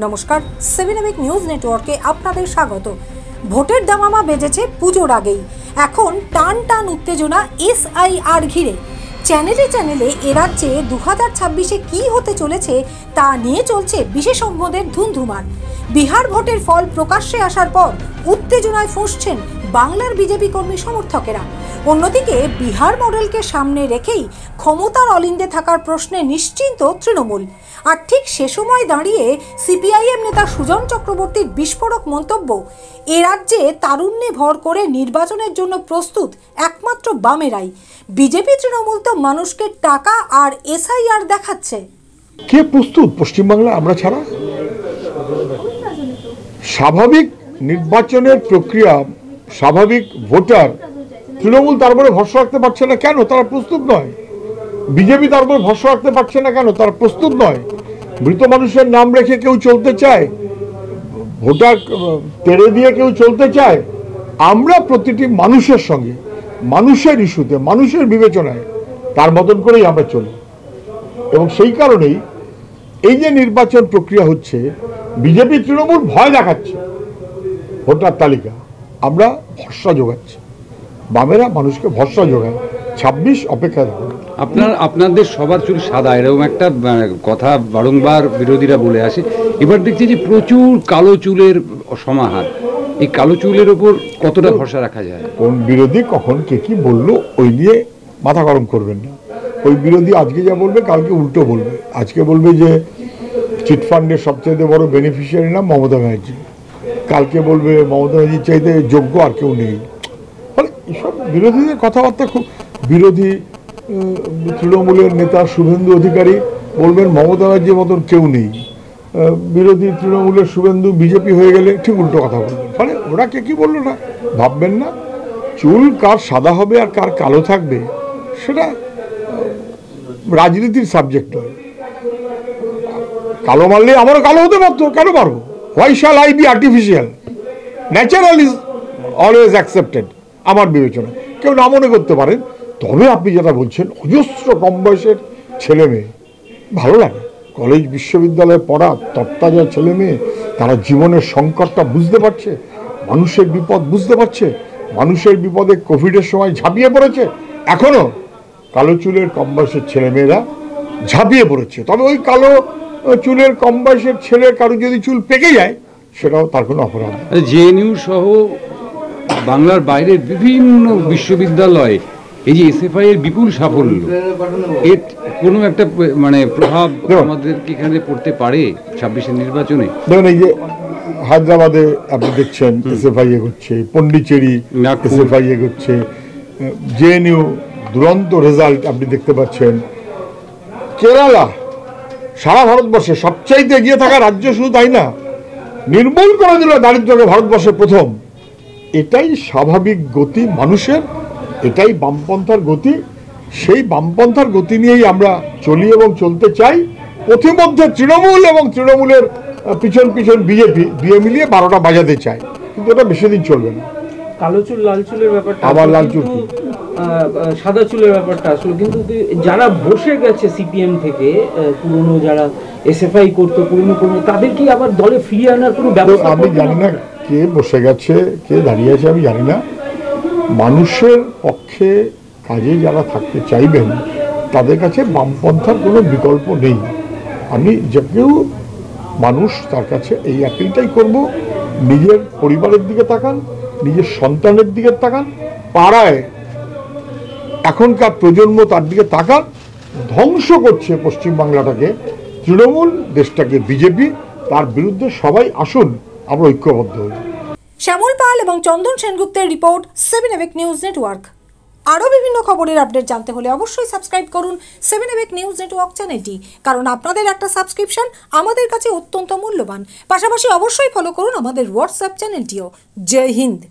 নমস্কার, 7 নিউজ নেটওয়ার্কে আপনাদের স্বাগত। ভোটের দামামা বেজেছে পুজোর আগেই। এখন টান টান উত্তেজনা এসআইআর ঘিরে। চ্যানেলে চ্যানেলে এ রাজ্যে 2026-এ কী হতে চলেছে তা নিয়ে চলছে বিশেষজ্ঞদের ধুমধুমার। বিহার ভোটের ফল প্রকাশ্যে আসার পর উত্তেজনায় ফুঁসছেন বাংলার বিজেপি কর্মী সমর্থকেরা। অন্যদিকে বিহার মডেলকে সামনে রেখেই ক্ষমতার অলিন্দে থাকার প্রশ্নে নিশ্চিন্ত তৃণমূল। আর ঠিক সে সময় দাঁড়িয়ে সিপিআইএম নেতা সুজন চক্রবর্তীর বিস্ফোরক মন্তব্য, এ রাজ্যে তারুণ্যে ভর করে নির্বাচনের জন্য প্রস্তুত একমাত্র বামেরাই। বিজেপি তৃণমূল তো মানুষকে টাকা আর এসআইআর দেখাচ্ছে। কে প্রস্তুত পশ্চিমবাংলা আমরা ছাড়া? স্বাভাবিক নির্বাচনের প্রক্রিয়া, স্বাভাবিক ভোটার তৃণমূল তারপরে ভরসা রাখতে পারছে না কেন? তারা প্রস্তুত নয়। বিজেপি তারপরে ভরসা রাখতে পারছে না কেন? তারা প্রস্তুত নয়। মৃত মানুষের নাম রেখে কেউ চলতে চায়, ভোটার তেড়ে দিয়ে কেউ চলতে চায়। আমরা প্রতিটি মানুষের সঙ্গে, মানুষের ইস্যুতে, মানুষের বিবেচনায় তার মতন করেই আমরা চলি। এবং সেই কারণেই এই যে নির্বাচন প্রক্রিয়া হচ্ছে, বিজেপি তৃণমূল ভয় দেখাচ্ছে ভোটার তালিকা, আমরা ভরসা যোগাচ্ছি। বামেরা মানুষকে ভরসা যোগায়। 26 অপেক্ষা। আপনাদের সবার চুল সাদা, এরকম একটা কথা বারংবার বিরোধীরা বলে আসে। এবার দেখছি যে প্রচুর কালো চুলের সমাহার। এই কালো চুলের ওপর কতটা ভরসা রাখা যায়? কোন বিরোধী কখন কে কি বললো ওই নিয়ে মাথা গরম করবেন না। ওই বিরোধী আজকে যা বলবে কালকে উল্টো বলবে। আজকে বলবে যে চিটফান্ডের সবচেয়ে বড় বেনিফিশিয়ারি নাম মমতা ব্যানার্জি, কালকে বলবে মমতা ব্যানার্জির চাইতে যোগ্য আর কেউ নেই। ফলে এসব বিরোধীদের কথাবার্তা খুব বিরোধী। তৃণমূলের নেতা শুভেন্দু অধিকারী বলবেন মমতা ব্যানার্জির মতন কেউ নেই। বিরোধী তৃণমূলের শুভেন্দু বিজেপি হয়ে গেলে ঠিক উল্টো কথা বলবেন। ফলে ওরা কে কি বললো না ভাববেন না। চুল কার সাদা হবে আর কার কালো থাকবে সেটা রাজনীতির সাবজেক্ট নয়। কালো মারলে আমারও কালো হতে পারতো, কেন পারবো? Why shall I be artificial? Natural is always accepted আমার বিবেচনা। কেউ না মনে করতে পারেন। তবে আপনি যেটা বলছেন, অজস্র কম বয়সের ছেলে মেয়ে, ভালো লাগে। কলেজ বিশ্ববিদ্যালয়ে পড়া তত্তাজা ছেলে মেয়ে, তারা জীবনের সংকটটা বুঝতে পারছে, মানুষের বিপদ বুঝতে পারছে, মানুষের বিপদে কোভিডের সময় ঝাঁপিয়ে পড়েছে। এখনও কালো চুলের কম বয়সের ছেলে মেয়েরা ঝাঁপিয়ে পড়েছে। তবে ওই কালো চুলের কম বয়সের ছেলের কারো যদি চুল পেকে যায় সেটাও তার কোনো অপরাধ। জেএনইউ সহ বাংলার বাইরের বিভিন্ন বিশ্ববিদ্যালয়ে এই যে এসএফআই এর বিপুল সাফল্য, এর কোনো একটা প্রভাব আমাদের এখানে পড়তে পারে 26-এর নির্বাচনে? দেখুন, এই যে হায়দ্রাবাদে আপনি দেখছেন এসএফআই এগোচ্ছে, পন্ডিচেরি এসএফআই এগোচ্ছে, জেএনইউ দুরন্ত রেজাল্ট আপনি দেখতে পাচ্ছেন। কেরালা সারা ভারতবর্ষে সবচাইতে এগিয়ে থাকা রাজ্য, শুধু তাই না, নির্মূল করে দিল দারিদ্র্যকে ভারতবর্ষের প্রথম। এটাই স্বাভাবিক গতি মানুষের, এটাই বামপন্থার গতি। সেই বামপন্থার গতি নিয়েই আমরা চলি এবং চলতে চাই। প্রতিমধ্যে তৃণমূল এবং তৃণমূলের পিছন পিছন বিজেপি দিয়ে মিলিয়ে 12টা বাজাতে চায়, কিন্তু এটা বেশি দিন চলবে না। কালো চুল লাল চুলের ব্যাপারটা, আবার লাল চুল কি সাদা চুলের ব্যাপারটা আসলে কিন্তু যারা বসে গেছে সিপিএম থেকে, পুরনো যারা এসএফআই করতো, পুরনো তাদের কি আবার দলে ফিরিয়ে আনার কোনো ব্যবস্থা? আমি জানি না কে বসে গেছে কে দাঁড়িয়ে আছে, আমি জানি না। মানুষের পক্ষে কাজে যারা থাকতে চাইবেন তাদের কাছে বামপন্থার কোনো বিকল্প নেই। আমি যে কেউ মানুষ তার কাছে এই অ্যাপিলটাই করব, নিজের পরিবারের দিকে তাকান, নিজের সন্তানের দিকে তাকান, পাড়ায় এখনকার প্রজন্ম তার দিকে তাকান। ধ্বংস করছে পশ্চিমবাংলাটাকে তৃণমূল, দেশটাকে বিজেপি। তার বিরুদ্ধে সবাই আসুন, আমরা ঐক্যবদ্ধ হই। শ্যামল পাল এবং চন্দন সেনগুপ্তের রিপোর্ট, 7 নিউজ নেটওয়ার্ক। আরও বিভিন্ন খবরের আপডেট জানতে হলে অবশ্যই সাবস্ক্রাইব করুন 7 নিউজ নেটওয়ার্ক চ্যানেলটি, কারণ আপনাদের একটা সাবস্ক্রিপশন আমাদের কাছে অত্যন্ত মূল্যবান। পাশাপাশি অবশ্যই ফলো করুন আমাদের হোয়াটসঅ্যাপ চ্যানেলটিও। জয় হিন্দ।